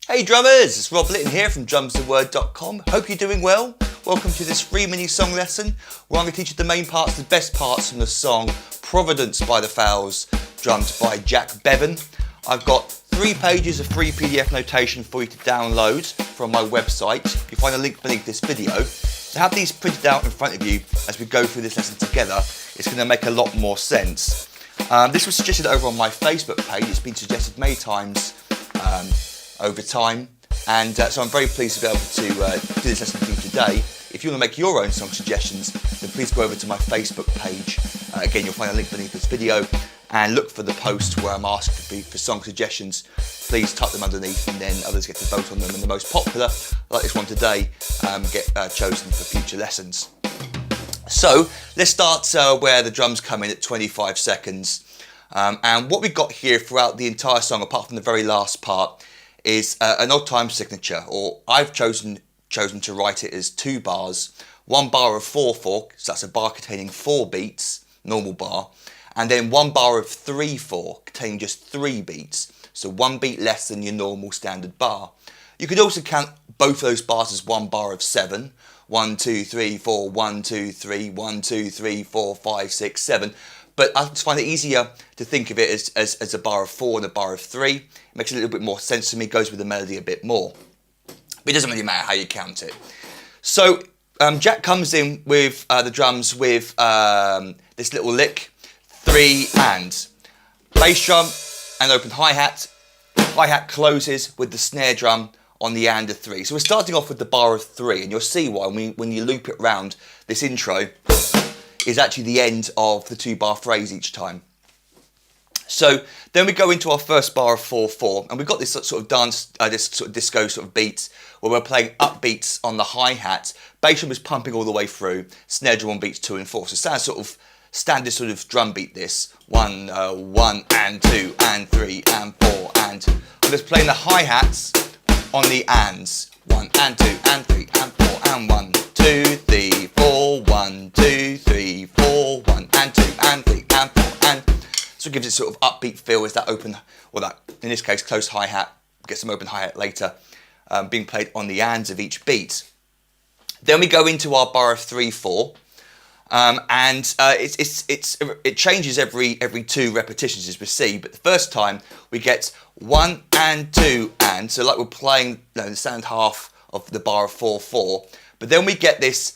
Hey drummers, it's Rob Litton here from drumstheword.com. Hope you're doing well. Welcome to this free mini song lesson where I'm going to teach you the main parts, the best parts from the song Providence by the Foals, drummed by Jack Bevan. I've got 3 pages of free PDF notation for you to download from my website. You'll find a link beneath this video. To have these printed out in front of you as we go through this lesson together, it's going to make a lot more sense. This was suggested over on my Facebook page. It's been suggested many times over time, and so I'm very pleased to be able to do this lesson for you today. If you want to make your own song suggestions, then please go over to my Facebook page. Again, you'll find a link beneath this video, and look for the post where I'm asking for song suggestions. Please type them underneath, and then others get to vote on them, and the most popular, like this one today, get chosen for future lessons. So let's start where the drums come in at 25 seconds. And what we've got here throughout the entire song, apart from the very last part, is an odd time signature, or I've chosen to write it as 2 bars, 1 bar of 4/4, so that's a bar containing 4 beats, normal bar, and then 1 bar of 3/4 containing just 3 beats, so 1 beat less than your normal standard bar. You could also count both those bars as 1 bar of 7, 1, 2, 3, 4, 1, 2, 3, 1, 2, 3, 4, 5, 6, 7. But I just find it easier to think of it as a bar of 4 and a bar of 3. It makes a little bit more sense to me, goes with the melody a bit more. But it doesn't really matter how you count it. So Jack comes in with the drums with this little lick, 3 and. Bass drum and open hi-hat. Hi-hat closes with the snare drum on the and of 3. So we're starting off with the bar of 3, and you'll see why when you loop it round. This intro is actually the end of the 2-bar phrase each time. So then we go into our first bar of 4/4, and we've got this sort of dance, this sort of disco sort of beat where we're playing upbeats on the hi-hat. Bass drum is pumping all the way through. Snare drum on beats 2 and 4. So it sounds sort of standard sort of drum beat. This 1, 1 and 2 and 3 and 4 and. I'm just playing the hi-hats on the ands. 1 and 2 and 3 and 4 and 1, 2, 3, 4, 1, 2, 3, 4, 1 and 2 and 3 and 4 and. So it gives it sort of upbeat feel as that open, or that in this case close hi-hat, get some open hi-hat later, being played on the ands of each beat. Then we go into our bar of 3/4, and it changes every 2 repetitions as we see. But the first time we get 1 and 2 and, so like we're playing the sound half of the bar of 4/4. But then we get this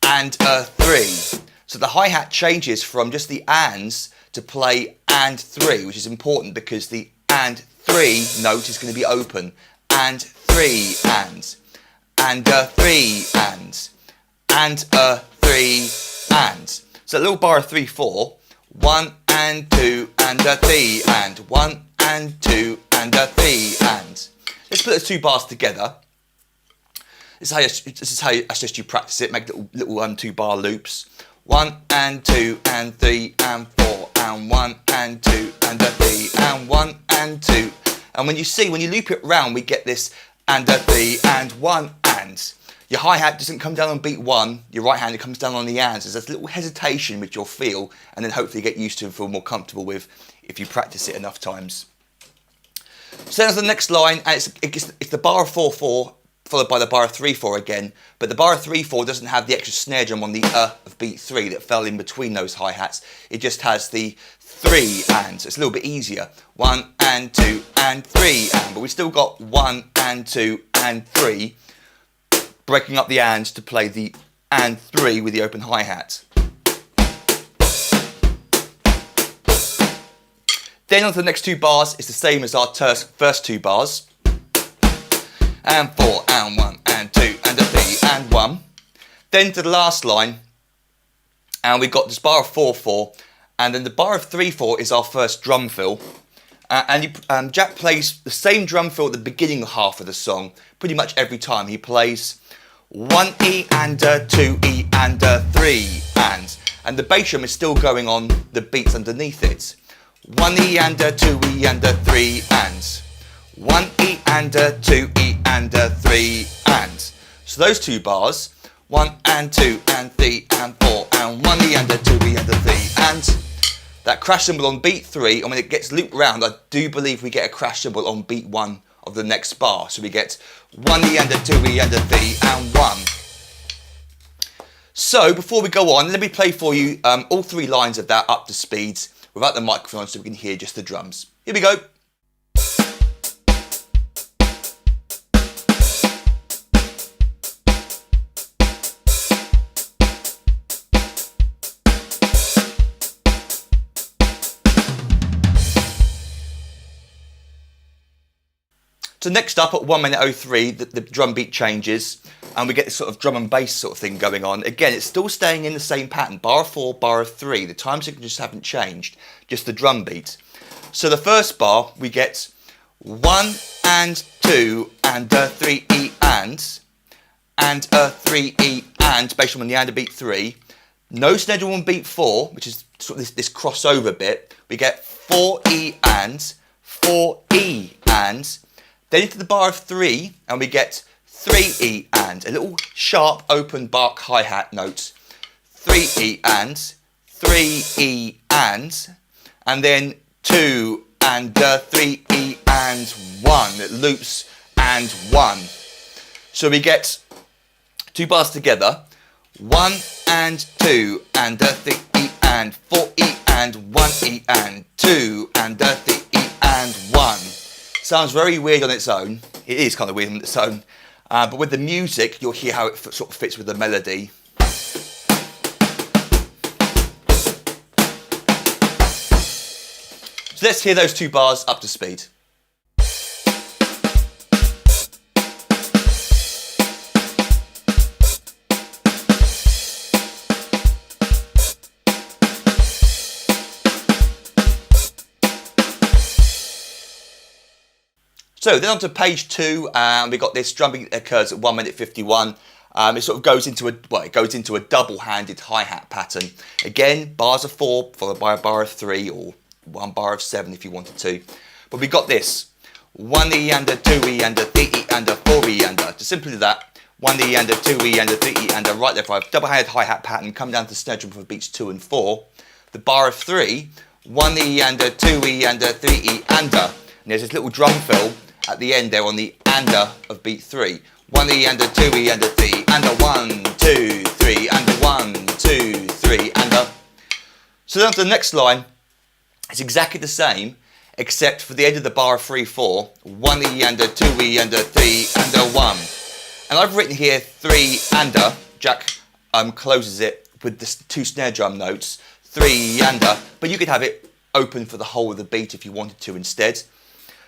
and 3. So the hi-hat changes from just the ands to play and 3, which is important because the and 3 note is going to be open. And 3 and 3 and 3 and. So a little bar of 3/4, 1 and 2 and 3 and 1 and 2 and 3 and. Let's put those 2 bars together. This is how I suggest you practice it. Make little 2-bar loops. 1 and 2 and 3 and 4 and 1 and 2 and 3 and 1 and 2. And when you loop it round, we get this and 3 and 1 and. Your hi-hat doesn't come down on beat 1, your right hand, it comes down on the ands. There's a little hesitation which you'll feel, and then hopefully get used to and feel more comfortable with if you practice it enough times. So then the next line, and it's the bar of 4/4, followed by the bar of 3/4 again, but the bar of 3/4 doesn't have the extra snare drum on the of beat 3 that fell in between those hi-hats. It just has the 3 and, so it's a little bit easier. 1 and 2 and 3 and, but we've still got 1 and 2 and 3, breaking up the ands to play the and 3 with the open hi-hat. Then on to the next 2 bars, it's the same as our first 2 bars. And 4 and 1 and 2 and 3 and 1. Then to the last line, and we've got this bar of 4/4, and then the bar of 3/4 is our first drum fill. And Jack plays the same drum fill at the beginning half of the song, pretty much every time. He plays 1 E and 2 E and 3 and the bass drum is still going on the beats underneath it. 1 E and 2 E and 3 and 1 E and 2 E and 3 and. So those 2 bars, 1 and 2 and 3 and 4 and 1 E and 2 E and 3 and. That crash cymbal on beat 3, and when it gets looped round, I do believe we get a crash cymbal on beat 1 of the next bar. So we get 1 E and a 2 E and a 3 and 1. So before we go on, let me play for you all 3 lines of that up to speed without the microphone so we can hear just the drums. Here we go. So next up at 1 minute 03, the drum beat changes and we get this sort of drum and bass sort of thing going on. Again, it's still staying in the same pattern, bar of 4, bar of 3. The time signatures haven't changed, just the drum beat. So the first bar, we get 1 and 2 and a 3 E and a 3 E and, based on the and a beat 3. No snare drum on beat 4, which is sort of this crossover bit. We get 4 E and, 4 E and, then into the bar of 3 and we get 3 E and, a little sharp open bark hi-hat note, 3 E and, 3 E and then 2 and 3 E and 1. It loops and 1. So we get 2 bars together, 1 and 2 and 3 E and 4 E and 1 E and 2 and 3 E and 1. Sounds very weird on its own. It is kind of weird on its own. But with the music, you'll hear how it sort of fits with the melody. So let's hear those 2 bars up to speed. So then on to page 2, and we got this drum beat that occurs at 1 minute 51. It sort of goes into a double-handed hi-hat pattern. Again, bars of 4 followed by a bar of 3, or 1 bar of 7 if you wanted to. But we got this: 1 E and a 2 E and a 3 E and a 4 E and a. Just simply that: 1 E and a 2 E and a 3 E and a right there 5. Double-handed hi-hat pattern. Come down to snare drum for beats 2 and 4. The bar of 3: 1 E and a 2 E and a 3 E and a. And there's this little drum fill at the end there on the and-a of beat 3. 1 E and a 2 E and a 3 and a 1, 2, 3 and a 1, 2, 3 and a. So then to the next line, it's exactly the same, except for the end of the bar of 3, 4, 1 E and a 2 E and a 3 and a 1. And I've written here 3 and a. Jack closes it with the 2 snare drum notes, 3 and a, but you could have it open for the whole of the beat if you wanted to instead.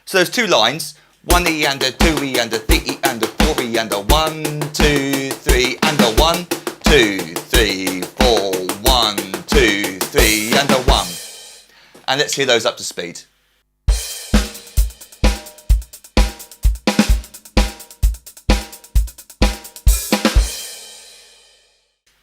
So those 2 lines: 1 E and a 2 E and a 3 E and a 4 E and a 1, 2, 3 and a 1, 2, 3, 4, 1, 2, 3 and a 1. And let's hear those up to speed.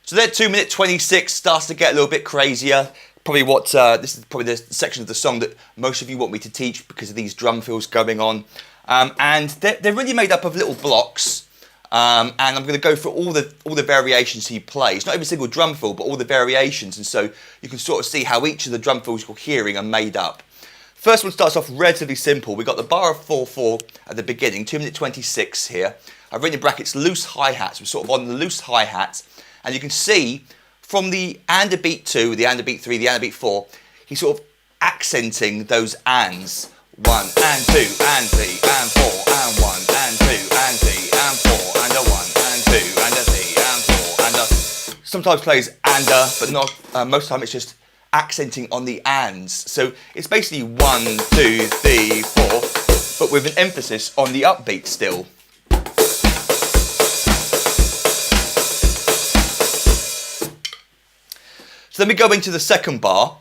So there, 2 minute 26 starts to get a little bit crazier. Probably this is probably the section of the song that most of you want me to teach because of these drum fills going on. And they're really made up of little blocks. And I'm going to go through all the variations he plays. Not every single drum fill, but all the variations. And so you can sort of see how each of the drum fills you're hearing are made up. First one starts off relatively simple. We've got the bar of 4/4 at the beginning, 2 minute 26 here. I've written in brackets loose hi-hats. We're sort of on the loose hi-hat. And you can see from the and a beat 2, the and a beat 3, the and a beat 4, he's sort of accenting those ands. 1 and 2 and 3 and 4 and 1 and 2 and 3 and 4 and a 1 and 2 and a 3 and 4 and a. Sometimes plays and a, but not most of the time. It's just accenting on the ands. So it's basically 1, 2, 3, 4, but with an emphasis on the upbeat still. So then we go into the second bar,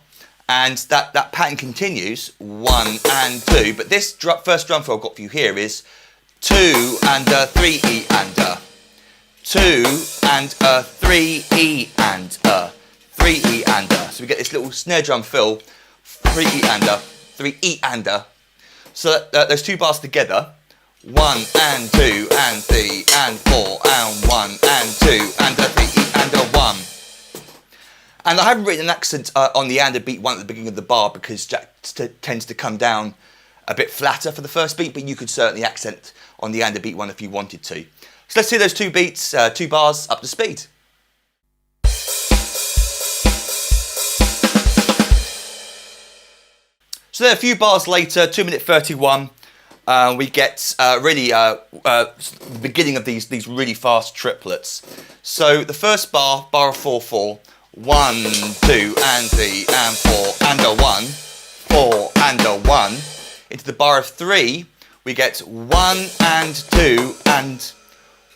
and that pattern continues, 1 and 2. But this first drum fill I've got for you here is 2 and a 3 E and a, 2 and a 3 E and a, 3 E and a. So we get this little snare drum fill, 3 E and a, 3 E and a. So those 2 bars together, 1 and 2 and 3 and 4 and 1 and 2 and a 3 E and a 1. And I haven't written an accent on the and a beat 1 at the beginning of the bar because Jack tends to come down a bit flatter for the first beat, but you could certainly accent on the and a beat one if you wanted to. So let's hear those two beats, 2 bars up to speed. So then a few bars later, 2:31, we get the beginning of these really fast triplets. So the first bar of 4/4, 1, 2 and 3 and 4 and a 1, 4 and a 1. Into the bar of 3, we get 1 and 2 and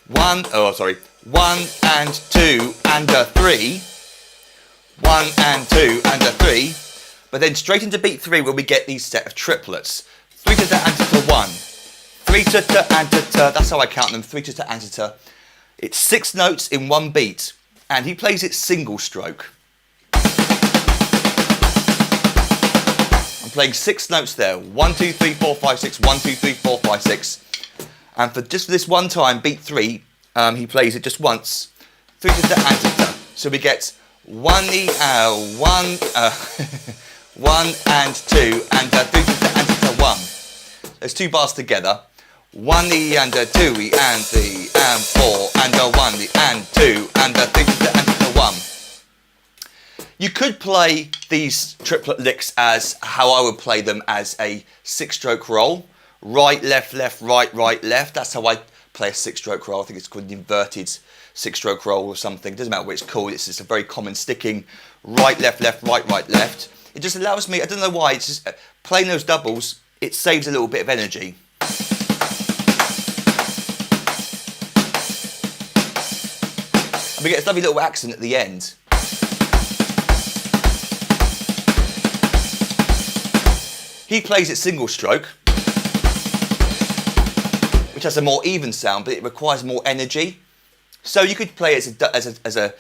1, 1 and 2 and a 3, 1 and 2 and a 3. But then straight into beat 3 where we get these set of triplets. 3 to ta and to 1, 3 to ta and to ta, that's how I count them, 3 to ta and to ta. It's 6 notes in one beat, and he plays it single stroke. I'm playing 6 notes there, 1, 2, 3, 4, 5, 6, 1, 2, 3, 4, 5, 6. And for just this one time, beat 3, he plays it just once, 3 to ta and to ta. So we get 1 e 1 1 and 2 and 3 to ta and to 1. There's 2 bars together. 1 e and 2 e and 3 and 4 and 1 e and 2 and 3 to ta and to 1. You could play these triplet licks as how I would play them as a 6-stroke roll. Right, left, left, right, right, left. That's how I play a 6-stroke roll. I think it's called an inverted 6-stroke roll or something. It doesn't matter what it's called. It's just a very common sticking right, left, left, right, right, left. It just allows me, I don't know why, it's just playing those doubles, it saves a little bit of energy. And we get this lovely little accent at the end. He plays it single stroke, which has a more even sound, but it requires more energy. So you could play it as an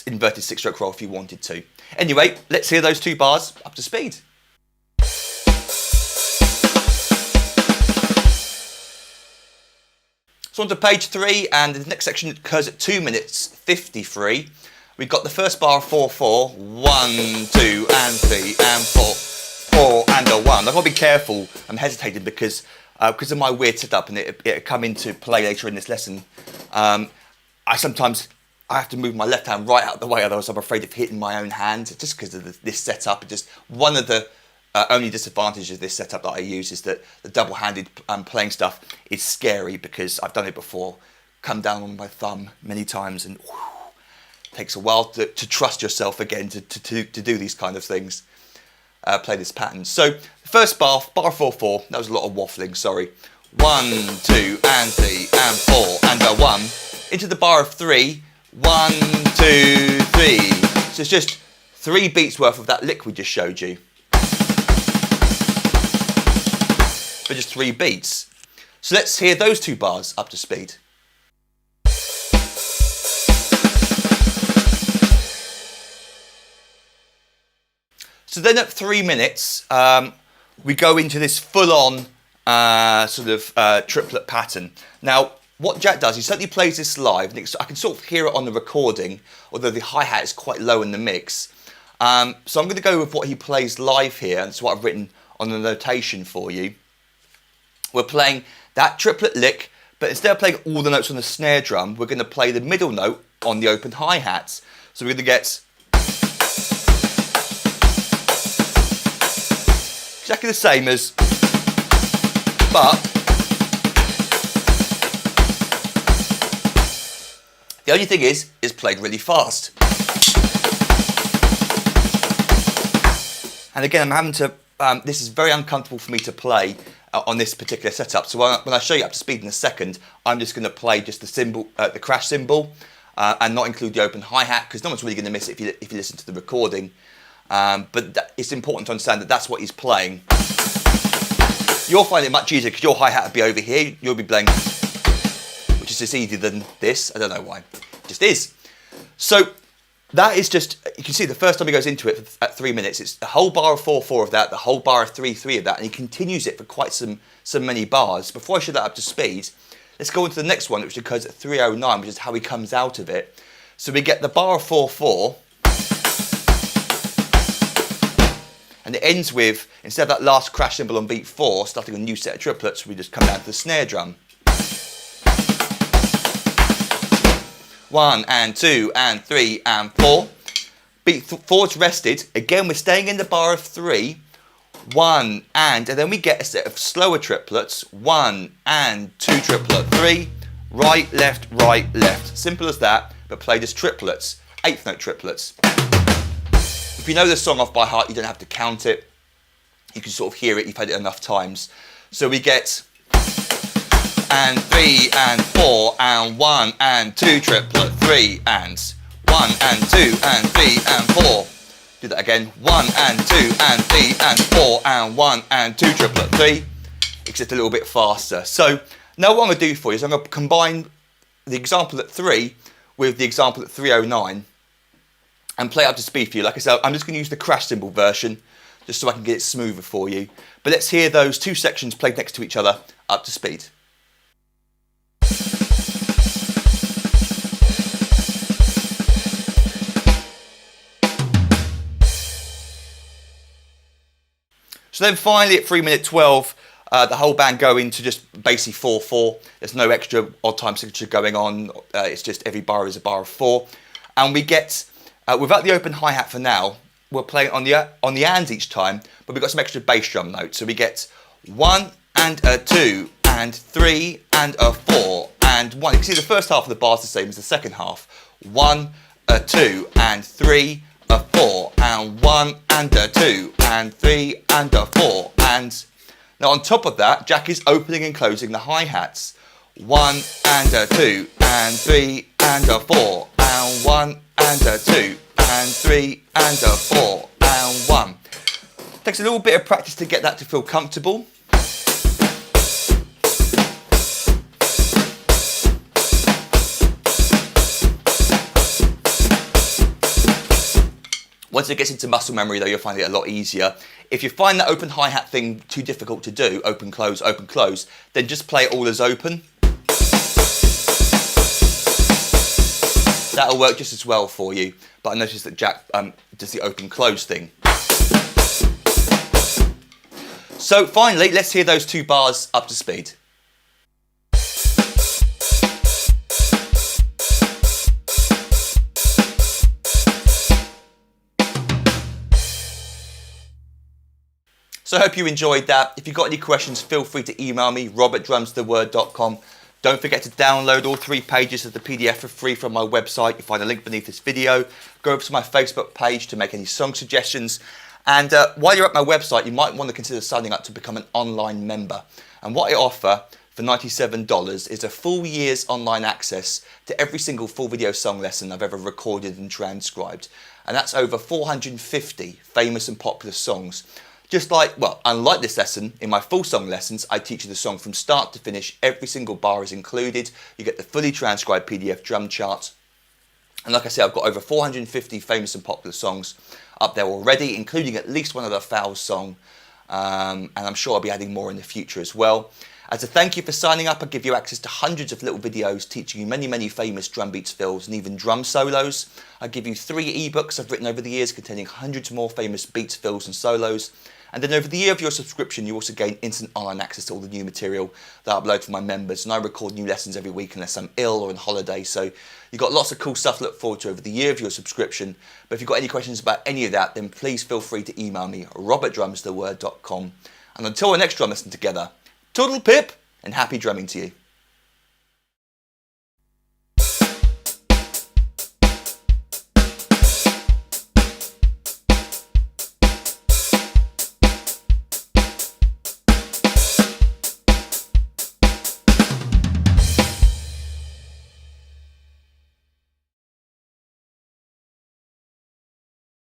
inverted 6-stroke roll if you wanted to. Anyway, let's hear those 2 bars up to speed. So on to page 3, and the next section occurs at 2:53. We've got the first bar of 4/4, 1, 2 and 3 and 4, 4 and a 1. I've got to be careful. I'm hesitating because of my weird setup, and it'll come into play later in this lesson. I have to move my left hand right out of the way, otherwise I'm afraid of hitting my own hand, just because of this setup. Just one of the only disadvantages of this setup that I use is that the double-handed playing stuff is scary, because I've done it before, come down on my thumb many times, and it takes a while to trust yourself again to do these kind of things, play this pattern. So first bar 4/4, that was a lot of waffling, sorry. 1, 2 and 3 and 4 and a 1. Into the bar of 3, 1, 2, 3. So it's just 3 beats worth of that lick we just showed you. For just 3 beats. So let's hear those 2 bars up to speed. So then at 3 minutes, we go into this full-on triplet pattern. Now, what Jack does, he certainly plays this live, and I can sort of hear it on the recording, although the hi-hat is quite low in the mix. So I'm going to go with what he plays live here, and that's what I've written on the notation for you. We're playing that triplet lick, but instead of playing all the notes on the snare drum, we're going to play the middle note on the open hi-hats. So we're going to get exactly the same as, but the only thing is played really fast. And again, I'm having to, this is very uncomfortable for me to play on this particular setup. So when I show you up to speed in a second, I'm just going to play just the cymbal, the crash cymbal, and not include the open hi-hat, because no one's really going to miss it if you listen to the recording. But it's important to understand that that's what he's playing. You'll find it much easier because your hi-hat will be over here, you'll be playing, which is just easier than this. I don't know why, it just is. So that is just, you can see the first time he goes into it at 3 minutes, it's the whole bar of 4/4 of that, the whole bar of 3/3 of that, and he continues it for quite some many bars. Before I show that up to speed, let's go on to the next one, which occurs at 3:09, which is how he comes out of it. So we get the bar of 4/4, and And it ends with, instead of that last crash cymbal on beat 4, starting a new set of triplets, we just come down to the snare drum. 1 and 2 and 3 and 4. Beat 4's rested. Again, we're staying in the bar of 3. 1 and then we get a set of slower triplets. 1 and 2 triplet, 3, right, left. Simple as that, but played as triplets, 8th note triplets. If you know the song off by heart, you don't have to count it. You can sort of hear it, you've had it enough times. So we get and 3 and 4 and 1 and 2 triplet, 3 and 1 and 2 and 3 and 4. Do that again. 1 and 2 and 3 and 4 and 1 and 2 triplet, 3. It's just a little bit faster. So now what I'm going to do for you is I'm going to combine the example at 3 with the example at 309 and play it up to speed for you. Like I said, I'm just going to use the crash cymbal version just so I can get it smoother for you. But let's hear those two sections played next to each other up to speed. So then finally at 3:12, the whole band go into just basically 4/4. There's no extra odd time signature going on. It's just every bar is a bar of 4. And we get, without the open hi-hat for now, we're playing on the ands each time, but we've got some extra bass drum notes. So we get 1 and a 2 and 3 and a 4 and 1. You can see the first half of the bar is the same as the second half. 1, a 2 and 3, a 4 and 1 and a 2 and 3 and a 4 and now on top of that, Jack is opening and closing the hi-hats. 1 and a 2 and 3 and a 4 and 1 and a 2 and 3 and a 4 and 1. Takes a little bit of practice to get that to feel comfortable. Once it gets into muscle memory though, you'll find it a lot easier. If you find that open hi-hat thing too difficult to do, open, close, then just play it all as open. That'll work just as well for you. But I noticed that Jack does the open, close thing. So finally, let's hear those two bars up to speed. So I hope you enjoyed that. If you've got any questions, feel free to email me, rob@drumstheword.com. Don't forget to download all 3 pages of the PDF for free from my website. You'll find a link beneath this video. Go over to my Facebook page to make any song suggestions. And while you're at my website, you might want to consider signing up to become an online member. And what I offer for $97 is a full year's online access to every single full video song lesson I've ever recorded and transcribed. And that's over 450 famous and popular songs. Just like, well, unlike this lesson, in my full song lessons, I teach you the song from start to finish. Every single bar is included. You get the fully transcribed PDF drum chart. And like I said, I've got over 450 famous and popular songs up there already, including at least one other Foals song. And I'm sure I'll be adding more in the future as well. As a thank you for signing up, I give you access to hundreds of little videos teaching you many famous drum beats, fills, and even drum solos. I give you 3 ebooks I've written over the years containing hundreds more famous beats, fills, and solos. And then over the year of your subscription, you also gain instant online access to all the new material that I upload for my members. And I record new lessons every week unless I'm ill or on holiday. So you've got lots of cool stuff to look forward to over the year of your subscription. But if you've got any questions about any of that, then please feel free to email me, rob@drumstheword.com. And until our next drum lesson together, toodle pip and happy drumming to you.